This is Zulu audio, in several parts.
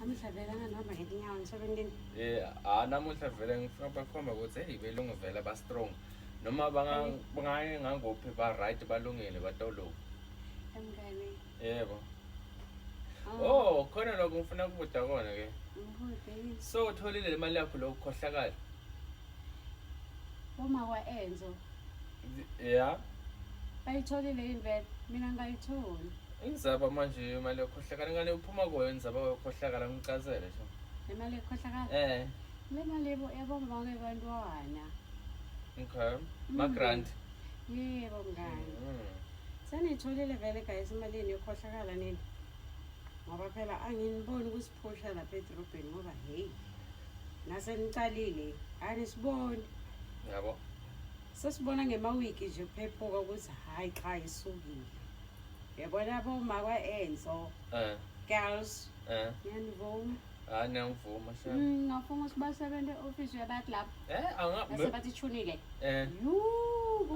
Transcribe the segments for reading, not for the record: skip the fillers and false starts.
namuhla vele angihamba ngetinyawo ngisobeni namuhla vele ngifuna bakhomba ukuthi hey belungu vele ba-strong noma bangaye ngangophi ba-right balungile batoloku emngane yebo oh khona lokho ngifuna kubuda kona-ke so utholile le mali yakho lokukhohlakala uma kwa-enzo ya bayitholile yini vele mina ngayitholi ingizaba manje imali yokukhohlakala ngane uphuma kuyo ngizaba yokukhohlakala ngicazele sho le mali yokukhohlakala le mali yabomake bantwana okay ma-grant yebo mngane seniyitholile vele guys imalini yokukhohlakala nini ngoba phela anginiboni ukusiphusha lapha edorobheni ngoba heyi nasenicalile anisiboni yabo sesibona ngemawiki nje kuphephuka ukuthi hayi cha isukile yabona boma kwa-enzo girls ngiyanivuma niyangivuma ngafuna ukuthi basebenze e-ofisi yabantu lapho base bathi ithunile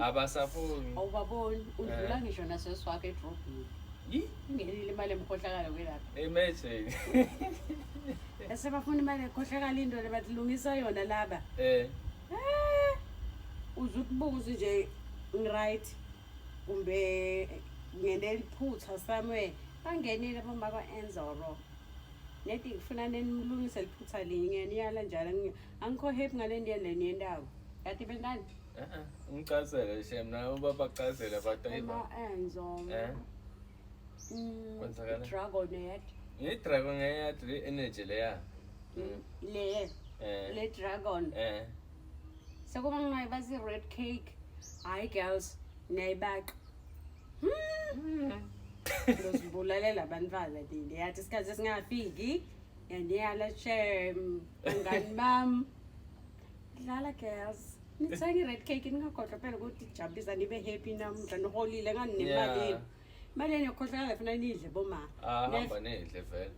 abasafuni awubaboni udlula ngisho nasesiwakho edrobheni ingenile imali emkhohlakala kwelapha imagine esebafuna imali ekhohlakala into le bathi lungisa yona laba uze ukubuze nje right kumbe ngendela iphutha somewhere bangenile boma kwa-enzoro nedi ngifuna nenilungise liphutha linye niyala njalo angikho happy ngale ndiyendeni yendawo yathi bengani ngicazele shem nawe babacazele ama-enzo dragon yet ngiyi-dragon ngeyat le-energy leya le dragon sekuba ngingayi basi-red cake hayi girls niyayibaka ngizibulalela abantwana dini yathi isikhathi esingafiki yaniyala shem bangani bami dlala girls nithenga i-red cake ningakhohlwa phela ukuthi jabulisa nibe happy namhla niholile nganinemalini imali yokukhohlakala funa nidle boma hamba nidle vele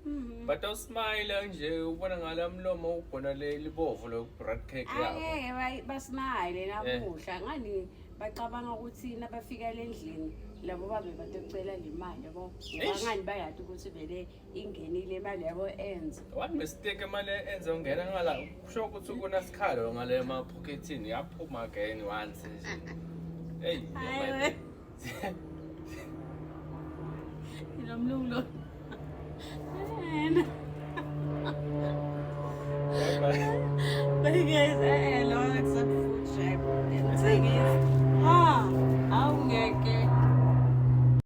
but awusmile nje ubona ngala mlomo ugona libovu lo-red cake yabo angeke basmile namuhla ngani bacabanga ukuthi nabafika endlini labo babe batocela le mali yabo ngani bayade ukuthi vele ingenile imali yabo enze one mistake imali enze ungena ngala kusho ukuthi kunasikhalo ngale emaphokethini yaphuma again once nje hey nomlungu lo